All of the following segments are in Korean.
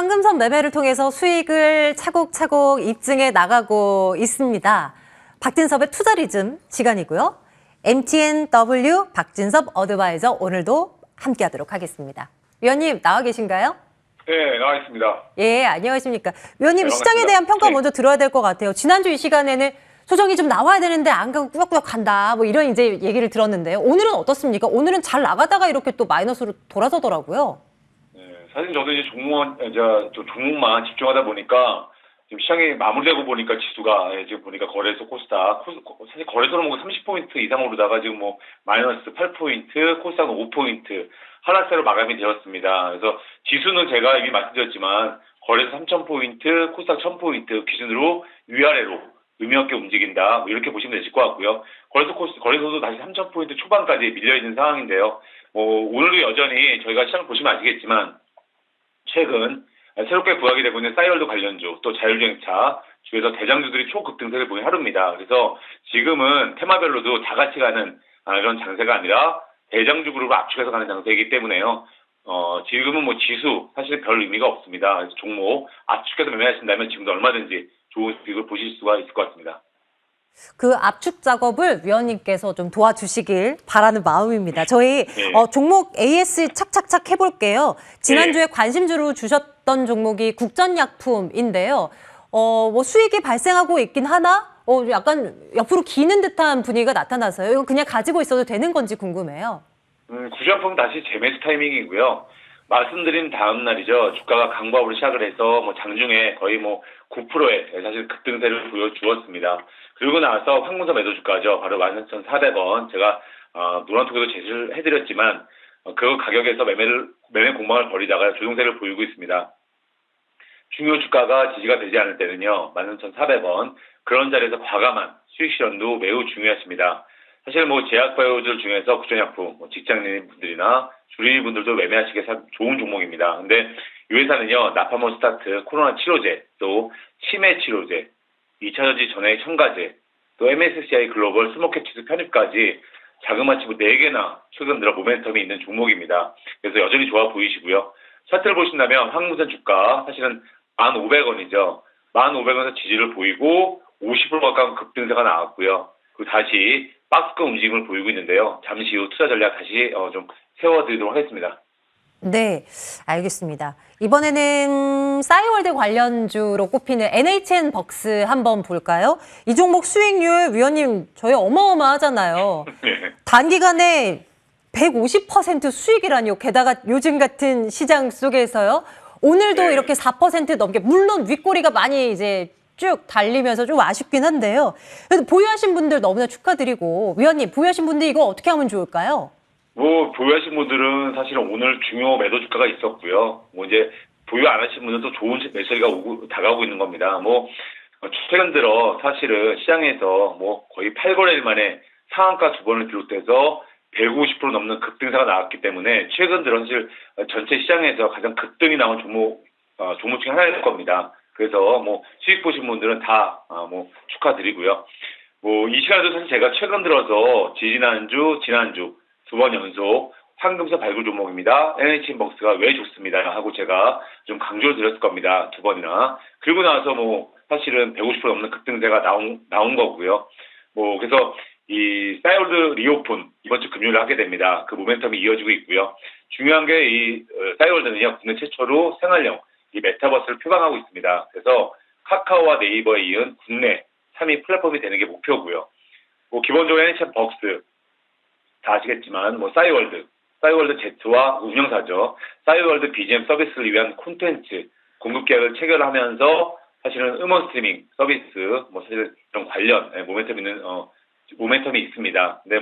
황금선 매매를 통해서 수익을 차곡차곡 입증해 나가고 있습니다. 박진섭의 투자리즘 시간이고요. MTNW 박진섭 어드바이저 오늘도 함께하도록 하겠습니다. 위원님 나와 계신가요? 네, 나와 있습니다. 예, 안녕하십니까. 위원님 네, 시장에 대한 평가 네. 먼저 들어야 될 것 같아요. 지난주 이 시간에는 조정이 좀 나와야 되는데 안 가고 꾸역꾸역 간다. 뭐 이런 이제 얘기를 들었는데요. 오늘은 어떻습니까? 오늘은 잘 나가다가 이렇게 또 마이너스로 돌아서더라고요. 네, 사실 저도 이제 종목만 집중하다 보니까 지금 시장이 마무리되고 보니까 지수가 지금 보니까 거래소 코스닥 사실 거래소는 뭐 30포인트 이상 오르다가 지금 뭐 마이너스 8포인트, 코스닥은 5포인트 하락세로 마감이 되었습니다. 그래서 지수는 제가 이미 말씀드렸지만 거래소 3,000포인트, 코스닥 1,000포인트 기준으로 위아래로 의미 없게 움직인다. 뭐 이렇게 보시면 되실 것 같고요. 거래소도 다시 3,000포인트 초반까지 밀려있는 상황인데요. 오늘도 여전히 저희가 시장을 보시면 아시겠지만 최근 새롭게 부각이 되고 있는 싸이월드 관련주 또 자율주행차 주에서 대장주들이 초급등세를 보인 하루입니다. 그래서 지금은 테마별로도 다 같이 가는 그런 장세가 아니라 대장주 그룹을 압축해서 가는 장세이기 때문에요. 지금은 뭐 지수 사실 별 의미가 없습니다. 그래서 종목 압축해서 매매하신다면 지금도 얼마든지 좋은 수익을 보실 수가 있을 것 같습니다. 그 압축 작업을 위원님께서 좀 도와주시길 바라는 마음입니다. 저희 네. 종목 AS 착착착 해볼게요. 지난주에 네. 관심주로 주셨던 종목이 국전약품인데요. 뭐 수익이 발생하고 있긴 하나 약간 옆으로 기는 듯한 분위기가 나타나서요. 이거 그냥 가지고 있어도 되는 건지 궁금해요. 구조약품 다시 재매수 타이밍이고요. 말씀드린 다음 날이죠. 주가가 강보합으로 시작을 해서 뭐 장중에 거의 뭐 9%의 사실 급등세를 보여주었습니다. 그리고 나서 황금선 매도 주가죠. 바로 14,400원. 제가 노란톡에도 제시를 해드렸지만 그 가격에서 매매 공방을 벌이다가 조정세를 보이고 있습니다. 중요 주가가 지지가 되지 않을 때는요. 14,400원. 그런 자리에서 과감한 수익 실현도 매우 중요하십니다. 사실 뭐 제약바이오들 중에서 국전약품, 직장인 분들이나 주린이 분들도 매매하시기에 좋은 종목입니다. 근데 이 회사는요, 나파몬 스타트, 코로나 치료제, 또 치매 치료제, 2차 전지 전해 첨가제, 또 MSCI 글로벌 스모캡치스 편입까지 자그마치 4개나 최근 들어 모멘텀이 있는 종목입니다. 그래서 여전히 좋아 보이시고요. 차트를 보신다면 황금선 주가 사실은 1,500원이죠. 1,500원에서 지지를 보이고 50% 가까운 급등세가 나왔고요. 그리고 다시 박스권 움직임을 보이고 있는데요. 잠시 후 투자 전략 다시 좀 세워드리도록 하겠습니다. 네, 알겠습니다. 이번에는 싸이월드 관련주로 꼽히는 NHN 벅스 한번 볼까요? 이 종목 수익률 위원님 저희 어마어마하잖아요. 네. 단기간에 150% 수익이라니요. 게다가 요즘 같은 시장 속에서요. 오늘도 네. 이렇게 4% 넘게 물론 윗꼬리가 많이 이제 쭉 달리면서 좀 아쉽긴 한데요. 그래도 보유하신 분들 너무나 축하드리고 위원님 보유하신 분들 이거 어떻게 하면 좋을까요? 보유하신 분들은 사실은 오늘 중요 매도 주가가 있었고요. 이제 보유 안 하신 분들도 좋은 매수가 다가오고 있는 겁니다. 최근 들어 사실은 시장에서 거의 8거래일 만에 상한가 2번을 비롯해서 150% 넘는 급등세가 나왔기 때문에 최근 들어 사실 전체 시장에서 가장 급등이 나온 종목 중에 하나일 겁니다. 그래서 수익 보신 분들은 다 축하드리고요. 이 시간에도 사실 제가 최근 들어서 지난주 2번 연속 황금선 발굴 종목입니다. NHN 벅스가 왜 좋습니다 하고 제가 좀 강조를 드렸을 겁니다. 2번이나. 그리고 나서 사실은 150% 넘는 급등세가 나온 거고요. 그래서 이 싸이월드 리오픈 이번 주 금요일에 하게 됩니다. 그 모멘텀이 이어지고 있고요. 중요한 게 이 싸이월드는요, 국내 최초로 생활형 이 메타버스를 표방하고 있습니다. 그래서 카카오와 네이버에 이은 국내 3위 플랫폼이 되는 게 목표고요. 기본적으로 NHN 벅스 다 아시겠지만 싸이월드 Z와 운영사죠. 싸이월드 BGM 서비스를 위한 콘텐츠 공급 계약을 체결하면서 사실은 음원 스트리밍 서비스 사실 이런 관련 모멘텀이 있습니다. 근데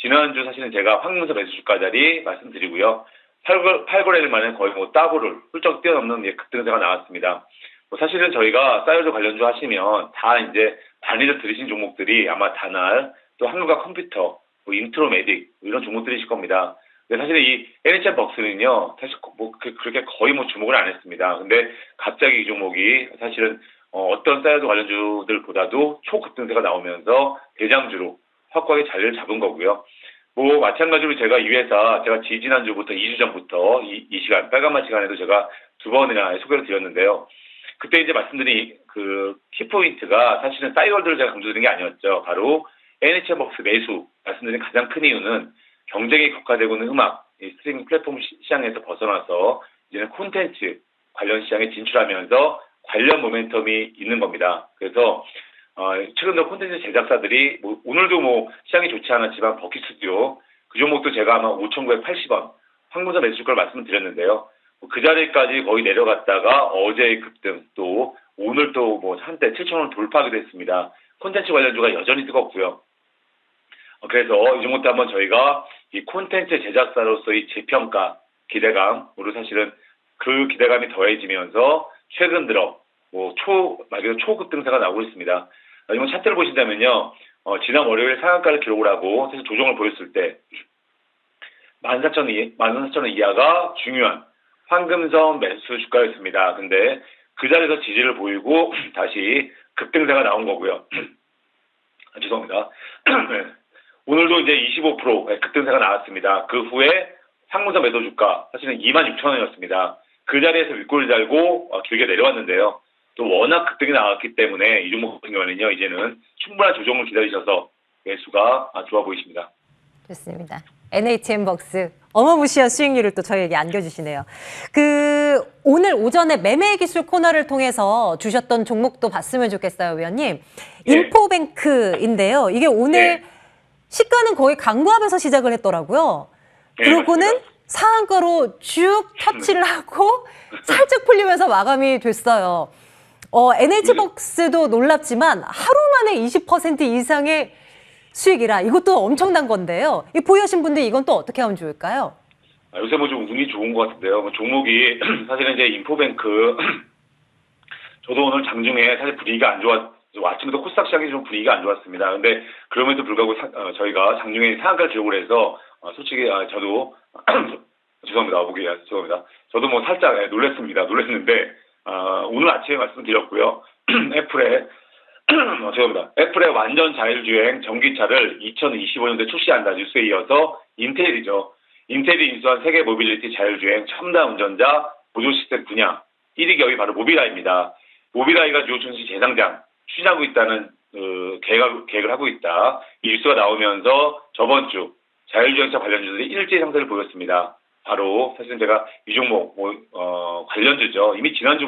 지난주 사실은 제가 황금선 매수 주가 자리 말씀드리고요. 8거래일 만에 거의 더블을 훌쩍 뛰어넘는 급등세가 나왔습니다. 사실은 저희가 싸이월드 관련주 하시면 다 이제 많이들 들으신 종목들이 아마 다날 또 한국과 컴퓨터 인트로메딕 이런 종목들이실 겁니다. 근데 사실 이 NHN 벅스는요, 사실 그렇게 거의 주목을 안 했습니다. 근데 갑자기 이 종목이 사실은 어떤 싸이월드 관련주들보다도 초급등세가 나오면서 대장주로 확고하게 자리를 잡은 거고요. 뭐 마찬가지로 제가 이 회사 제가 지난주부터 2주 전부터 이 시간 빨간맛 시간에도 제가 두 번이나 소개를 드렸는데요. 그때 이제 말씀드린 그 키포인트가 사실은 싸이월드를 제가 강조드린 게 아니었죠. 바로 NHN벅스 매수 말씀드린 가장 큰 이유는 경쟁이 격화되고 있는 음악 이 스트리밍 플랫폼 시장에서 벗어나서 이제는 콘텐츠 관련 시장에 진출하면서 관련 모멘텀이 있는 겁니다. 그래서 최근 들어 콘텐츠 제작사들이 뭐 오늘도 뭐 시장이 좋지 않았지만 버킷 스튜디오 그 종목도 제가 아마 5,980원 황금선 매수 주가를 말씀드렸는데요. 그 자리까지 거의 내려갔다가 어제의 급등 또 오늘 또 뭐 한때 7,000원 돌파하기도 했습니다. 콘텐츠 관련주가 여전히 뜨겁고요. 그래서 이 종목도 한번 저희가 이 콘텐츠 제작사로서의 재평가 기대감으로 사실은 그 기대감이 더해지면서 최근 들어 뭐 말 그대로 초급등세가 나오고 있습니다. 이번 차트를 보신다면요. 지난 월요일 상한가를 기록을 하고 사실 조정을 보였을 때 14,000원 이하가 중요한 황금선 매수 주가였습니다. 근데 그 자리에서 지지를 보이고 다시 급등세가 나온 거고요. 죄송합니다. 네. 오늘도 이제 25% 급등세가 나왔습니다. 그 후에 상무선 매도 주가 사실은 26,000원이었습니다. 그 자리에서 윗골을 달고 길게 내려왔는데요. 또 워낙 급등이 나왔기 때문에 이 종목 같은 경우에는요. 이제는 충분한 조정을 기다리셔서 매수가 좋아 보이십니다. 좋습니다. NHN벅스 어마무시한 수익률을 또 저희에게 안겨주시네요. 오늘 오전에 매매 기술 코너를 통해서 주셨던 종목도 봤으면 좋겠어요, 위원님. 인포뱅크인데요. 이게 오늘 시가는 거의 강보합에서 시작을 했더라고요. 그러고는 상한가로 쭉 터치를 하고 살짝 풀리면서 마감이 됐어요. NH벅스도 놀랍지만 하루 만에 20% 이상의 수익이라 이것도 엄청난 건데요. 이 보유하신 분들 이건 또 어떻게 하면 좋을까요? 요새 뭐 좀 운이 좋은 것 같은데요. 종목이 사실은 이제 인포뱅크 저도 오늘 장중에 사실 분위기가 안 아침부터 코스닥 시장이 좀 분위기가 안 좋았습니다. 근데 그럼에도 불구하고 저희가 장중에 상한가를 기록을 해서 솔직히 저도 죄송합니다. 죄송합니다. 저도 뭐 살짝 놀랐는데 오늘 아침에 말씀드렸고요. 애플의 완전 자율주행 전기차를 2025년도에 출시한다 뉴스에 이어서 인텔이 인수한 세계 모빌리티 자율주행 첨단 운전자 보조 시스템 분야 1위 기업이 바로 모빌아이입니다. 모빌아이가 뉴욕증시 재상장 추진하고 있다는 계획을 하고 있다. 이 뉴스가 나오면서 저번 주 자율주행차 관련주들이 일제 상승을 보였습니다. 바로 사실은 제가 이 종목 관련주죠. 이미 지난주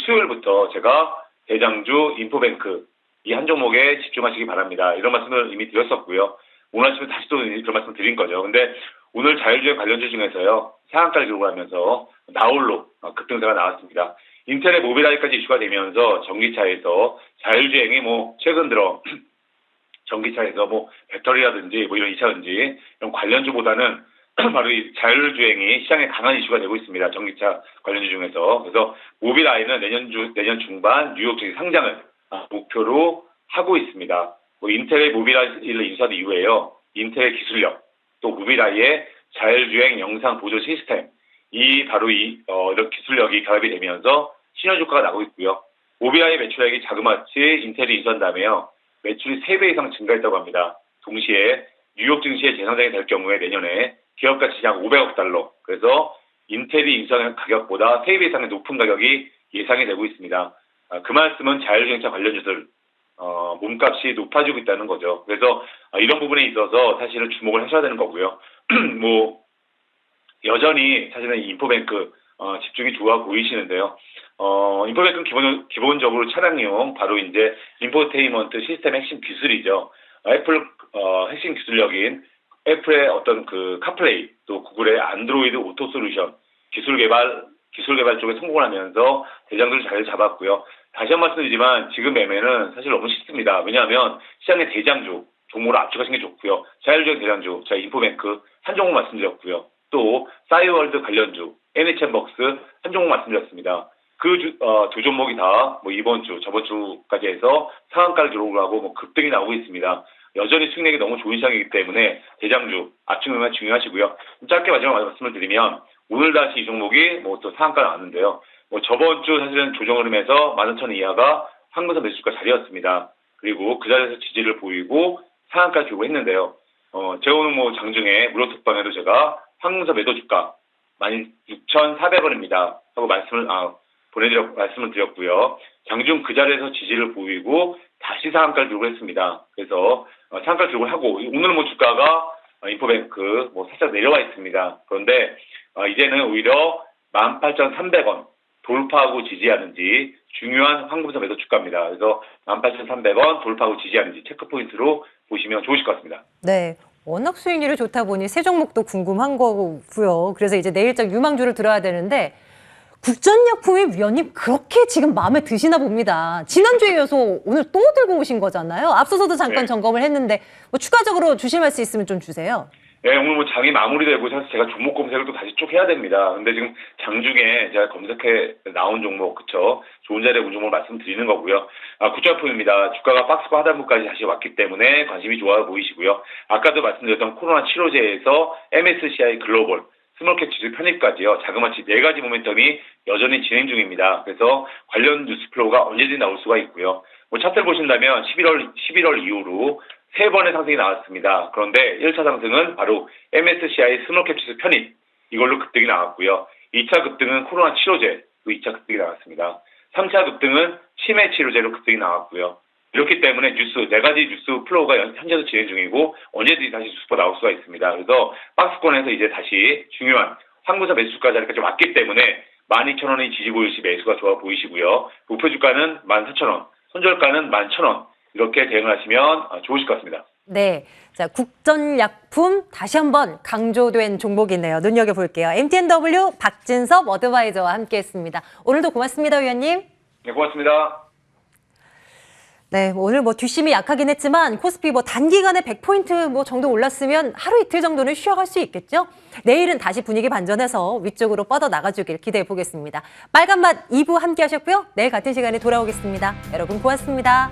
수요일부터 제가 대장주 인포뱅크 이 한 종목에 집중하시기 바랍니다. 이런 말씀을 이미 드렸었고요. 오늘 아침에 다시 또 그런 말씀 드린 거죠. 근데 오늘 자율주행 관련주 중에서요. 상한가를 기록을 하면서 나홀로 급등세가 나왔습니다. 인텔의 모빌아이까지 이슈가 되면서 전기차에서 자율주행이 뭐 최근 들어 전기차에서 뭐 배터리라든지 뭐 이런 2차전지 이런 관련주보다는 바로 이 자율주행이 시장에 강한 이슈가 되고 있습니다. 전기차 관련주 중에서. 그래서 모빌아이는 내년 중반 뉴욕 증시 상장을 목표로 하고 있습니다. 뭐 인텔의 모빌아이를 인수한 이후에요. 인텔의 기술력, 또 모빌아이의 자율주행 영상 보조 시스템, 이런 기술력이 결합이 되면서 시너지 효과가 나고 있고요. 모빌아이의 매출액이 자그마치 인텔이 인수한 다음에요. 매출이 3배 이상 증가했다고 합니다. 동시에 뉴욕 증시에 재상장이 될 경우에 내년에 기업 가치 약 500억 달러. 그래서 인텔이 인수한 가격보다 3배 이상의 높은 가격이 예상이 되고 있습니다. 그 말씀은 자율주행차 관련주들 몸값이 높아지고 있다는 거죠. 그래서 이런 부분에 있어서 사실은 주목을 하셔야 되는 거고요. 뭐 여전히 사실은 인포뱅크 집중이 좋아 보이시는데요. 인포뱅크는 기본적으로 차량용 바로 이제 인포테인먼트 시스템 핵심 기술이죠. 애플 핵심 기술력인 애플의 어떤 그 카플레이 또 구글의 안드로이드 오토 솔루션 기술 개발 쪽에 성공을 하면서 대장주를 잘 잡았고요. 다시 한 번 말씀드리지만 지금 매매는 사실 너무 쉽습니다. 왜냐하면 시장의 대장주 종목으로 압축하시는 게 좋고요. 자율주행 대장주, 인포뱅크 한 종목 말씀드렸고요. 또 싸이월드 관련주, NHN벅스 한 종목 말씀드렸습니다. 그 두 종목이 다 뭐 이번 주, 저번 주까지 해서 상한가를 기록을 하고 뭐 급등이 나오고 있습니다. 여전히 수익력이 너무 좋은 시장이기 때문에 대장주 압축매매 중요하시고요. 짧게 마지막 말씀을 드리면 오늘 다시 이 종목이 뭐 또 상한가 나왔는데요. 뭐 저번 주 사실은 조정 흐름에서 11,000원 이하가 황금선 매수가 자리였습니다. 그리고 그 자리에서 지지를 보이고 상한가 기록을 했는데요. 제가 오늘 뭐 장중에 무료톡방에도 제가 황금사 매도 주가 16,400원입니다 하고 말씀을 드렸고요. 장중 그 자리에서 지지를 보이고 다시 상한가를 들고 했습니다. 그래서 상한가를 들고 하고 오늘 뭐 주가가 인포뱅크 뭐 살짝 내려와 있습니다. 그런데 이제는 오히려 18,300원 돌파하고 지지하는지 중요한 황금사 매도 주가입니다. 그래서 18,300원 돌파하고 지지하는지 체크 포인트로 보시면 좋으실 것 같습니다. 네. 워낙 수익률이 좋다 보니 세 종목도 궁금한 거고요. 그래서 이제 내일장 유망주를 들어야 되는데 국전약품의 위원님 그렇게 지금 마음에 드시나 봅니다. 지난주에 이어서 오늘 또 들고 오신 거잖아요. 앞서서도 잠깐 네. 점검을 했는데 뭐 추가적으로 주실 말씀 있으면 좀 주세요. 네, 오늘 뭐 장이 마무리되고 사실 제가 종목 검색을 또 다시 쭉 해야 됩니다. 근데 지금 장중에 제가 검색해 나온 종목, 그쵸? 좋은 자리에 온 종목을 말씀드리는 거고요. 국전약품입니다. 주가가 박스권 하단부까지 다시 왔기 때문에 관심이 좋아 보이시고요. 아까도 말씀드렸던 코로나 치료제에서 MSCI 글로벌 스몰캡 지수 편입까지요. 자그마치 4가지 모멘텀이 여전히 진행 중입니다. 그래서 관련 뉴스 플로우가 언제든지 나올 수가 있고요. 뭐 차트를 보신다면 11월 이후로 3번의 상승이 나왔습니다. 그런데 1차 상승은 바로 MSCI 스몰캡 지수 편입 이걸로 급등이 나왔고요. 2차 급등은 코로나 치료제 2차 급등이 나왔습니다. 3차 급등은 치매 치료제로 급등이 나왔고요. 이렇기 때문에 4가지 뉴스 플로우가 현재도 진행 중이고 언제든지 다시 뉴스가 나올 수가 있습니다. 그래서 박스권에서 이제 다시 중요한 황금사 매수가 자리까지 왔기 때문에 12,000원이 지지 보일시 매수가 좋아 보이시고요. 목표 주가는 14,000원, 손절가는 11,000원 이렇게 대응을 하시면 좋으실 것 같습니다. 네. 자, 국전약품 다시 한번 강조된 종목이네요. 눈여겨볼게요. MTNW 박진섭 어드바이저와 함께했습니다. 오늘도 고맙습니다, 위원님. 네, 고맙습니다. 네, 오늘 뭐 뒷심이 약하긴 했지만 코스피 뭐 단기간에 100포인트 뭐 정도 올랐으면 하루 이틀 정도는 쉬어갈 수 있겠죠? 내일은 다시 분위기 반전해서 위쪽으로 뻗어 나가주길 기대해 보겠습니다. 빨간맛 2부 함께 하셨고요. 내일 같은 시간에 돌아오겠습니다. 여러분 고맙습니다.